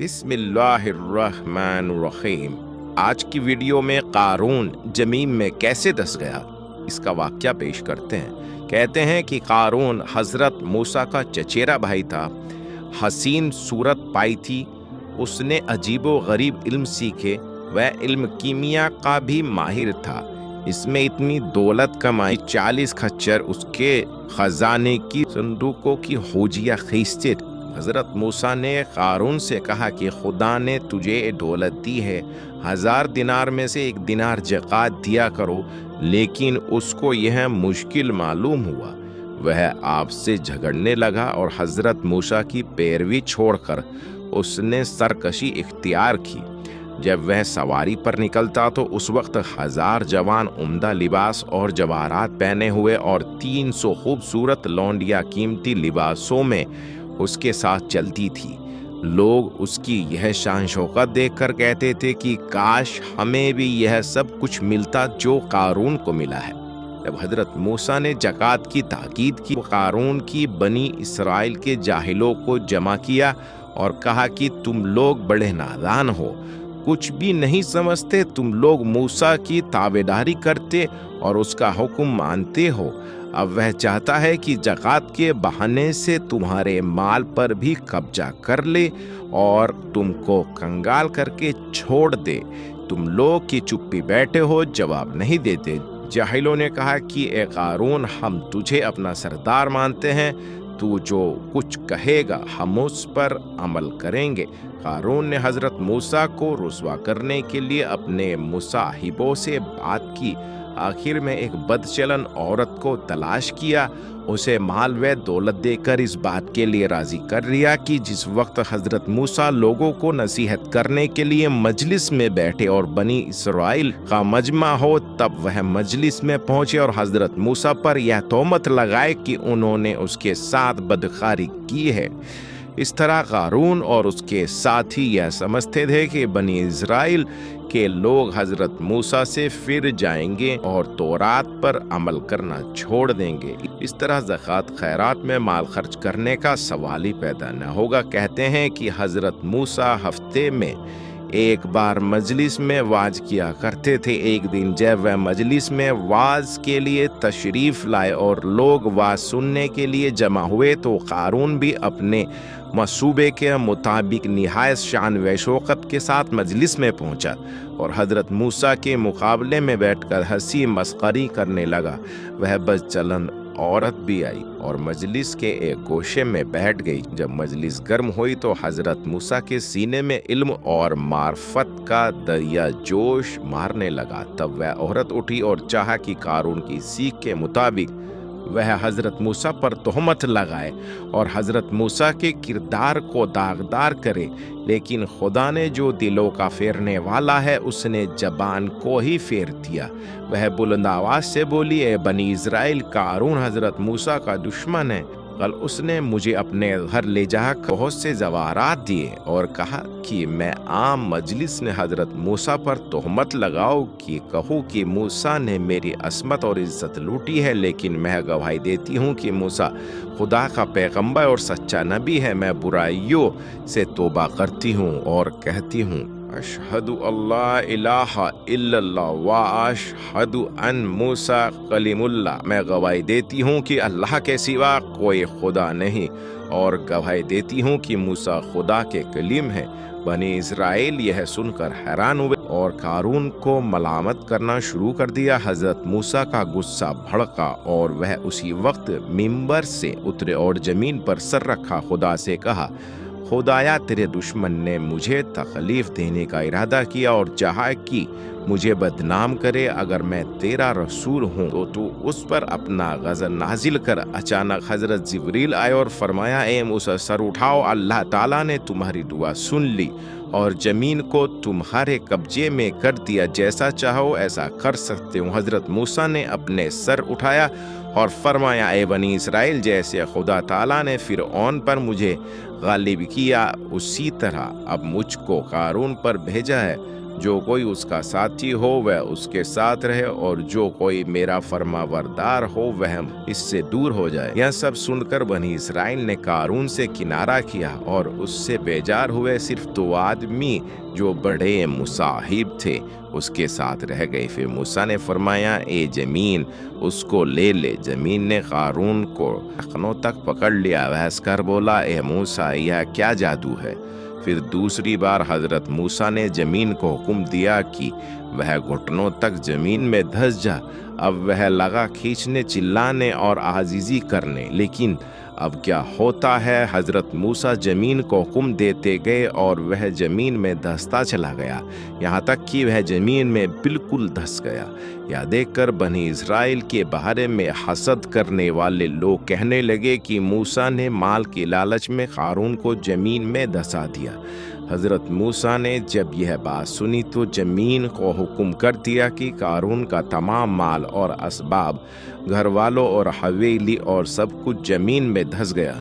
बिस्मिल्लाहिर्रहमानिर्रहीम। आज की वीडियो में कारून जमीन में कैसे धंस गया, इसका वाक़या पेश करते हैं। कहते हैं कि कारून हज़रत मूसा का चचेरा भाई था। हसीन सूरत पाई थी, उसने अजीबो गरीब इल्म सीखे। वह इल्म कीमिया का भी माहिर था। इसमें इतनी दौलत कमाई, 40 खच्चर उसके खजाने की संदूकों की होजियाँ खींचते। हज़रत मूसा ने कारून से कहा कि खुदा ने तुझे दौलत दी है, 1000 दिनार में से 1 दिनार ज़कात दिया करो। लेकिन उसको यह मुश्किल मालूम हुआ। वह आपसे झगड़ने लगा और हज़रत मूसा की पैरवी छोड़कर उसने सरकशी इख्तियार की। जब वह सवारी पर निकलता तो उस वक्त 1000 जवान उम्दा लिबास और जवाहरात पहने हुए और 300 खूबसूरत लौंडिया कीमती लिबासों में उसके साथ चलती थी। लोग उसकी यह शान शौकत देखकर कहते थे कि काश हमें भी यह सब कुछ मिलता जो कारून को मिला है। जब हज़रत मूसा ने ज़कात की ताकीद की, कारून की बनी इसराइल के जाहिलों को जमा किया और कहा कि तुम लोग बड़े नादान हो, कुछ भी नहीं समझते। तुम लोग मूसा की ताबेदारी करते और उसका हुक्म मानते हो। अब वह चाहता है कि ज़कात के बहाने से तुम्हारे माल पर भी कब्जा कर ले और तुमको कंगाल करके छोड़ दे। तुम लोग की चुप्पी बैठे हो, जवाब नहीं देते। जाहिलों ने कहा कि ए कारून, हम तुझे अपना सरदार मानते हैं, तू जो कुछ कहेगा हम उस पर अमल करेंगे। कारून ने हज़रत मूसा को रुसवा करने के लिए अपने मुसाहिबों से बात की। आखिर में एक बदचलन औरत को तलाश किया, उसे माल व दौलत देकर इस बात के लिए राज़ी कर लिया कि जिस वक्त हज़रत मूसा लोगों को नसीहत करने के लिए मजलिस में बैठे और बनी इसराइल का मजमा हो, तब वह मजलिस में पहुंचे और हज़रत मूसा पर यह तोहमत लगाए कि उन्होंने उसके साथ बदकारी की है। इस तरह कारून और उसके साथी यह समझते थे कि बनी इज़राइल के लोग हज़रत मूसा से फिर जाएंगे और तौरात पर अमल करना छोड़ देंगे। इस तरह ज़कात खैरात में माल खर्च करने का सवाल ही पैदा न होगा। कहते हैं कि हज़रत मूसा हफ्ते में एक बार मजलिस में वाज किया करते थे। एक दिन जब वह मजलिस में वाज के लिए तशरीफ़ लाए और लोग वाज सुनने के लिए जमा हुए तो कारून भी अपने मसूबे के मुताबिक निहायत शान व शौकत के साथ मजलिस में पहुंचा और हज़रत मूसा के मुकाबले में बैठकर हंसी मस्करी करने लगा। वह बदचलन औरत भी आई और मजलिस के एक गोशे में बैठ गई। जब मजलिस गर्म हुई तो हज़रत मूसा के सीने में इल्म और मार्फत का दरिया जोश मारने लगा। तब वह औरत उठी और चाहा कि कारून की सीख के मुताबिक वह हज़रत मूसा पर तोहमत लगाए और हज़रत मूसा के किरदार को दागदार करे। लेकिन खुदा ने जो दिलों का फेरने वाला है, उसने जबान को ही फेर दिया। वह बुलंद आवाज़ से बोली, ए बनी इज़राइल, कारून हज़रत मूसा का दुश्मन है। कल उसने मुझे अपने घर ले जाकर बहुत से जवाहरात दिए और कहा कि मैं आम मजलिस में हज़रत मूसा पर तोहमत लगाऊं कि कहूँ कि मूसा ने मेरी असमत और इज़्ज़त लूटी है। लेकिन मैं गवाही देती हूँ कि मूसा खुदा का पैगंबर और सच्चा नबी है। मैं बुराइयों से तौबा करती हूँ और कहती हूँ, अशहदु अल्ला इलाहा इल्लल्लाह व अशहदु अन मूसा कलीमुल्लाह। मैं गवाही देती हूँ कि अल्लाह के सिवा कोई खुदा नहीं और गवाही देती हूँ कि मूसा खुदा के कलीम है। बनी इज़राइल यह सुनकर हैरान हुए और कारून को मलामत करना शुरू कर दिया। हज़रत मूसा का गुस्सा भड़का और वह उसी वक्त मिंबर से उतरे और ज़मीन पर सर रखा खुदा से कहा, खुदाया, तेरे दुश्मन ने मुझे तकलीफ देने का इरादा किया और चाहा कि मुझे बदनाम करे। अगर मैं तेरा रसूल हूँ तो तू उस पर अपना गज़ब नाजिल कर। अचानक हज़रत जिब्रील आए और फरमाया, ए मूसा, सर उठाओ, अल्लाह ताला ने तुम्हारी दुआ सुन ली और ज़मीन को तुम्हारे कब्जे में कर दिया। जैसा चाहो ऐसा कर सकते हो। हज़रत मूसा ने अपने सर उठाया और फरमाया, ए बनी इसराइल, जैसे खुदा ताला ने फ़िरऔन पर मुझे गालिब किया, उसी तरह अब मुझको कारून पर भेजा है। जो कोई उसका साथी हो वह उसके साथ रहे और जो कोई मेरा फरमाबरदार हो वह इससे दूर हो जाए। यह सब सुनकर बनी इसराइल ने कारून से किनारा किया और उससे बेजार हुए सिर्फ 2 आदमी जो बड़े मुसाहिब थे उसके साथ रह गए। फिर मूसा ने फरमाया, ए जमीन उसको ले ले। जमीन ने कारून को टखनों तक पकड़ लिया। वह हंसकर बोला, ए मूसा यह क्या जादू है। फिर दूसरी बार हजरत मूसा ने जमीन को हुक्म दिया कि वह घुटनों तक जमीन में धंस जा। अब वह लगा खींचने, चिल्लाने और आजीजी करने, लेकिन अब क्या होता है, हजरत मूसा जमीन को हुक्म देते गए और वह जमीन में धंसता चला गया, यहाँ तक कि वह जमीन में बिल्कुल धंस गया। यह देखकर बनी इस्राएल के बारे में हसद करने वाले लोग कहने लगे कि मूसा ने माल के लालच में कारून को जमीन में धंसा दिया। हजरत मूसा ने जब यह बात सुनी तो जमीन को हुक्म कर दिया कि कारून का तमाम माल और असबाब, घर वालों और हवेली और सब कुछ जमीन में धंस गया।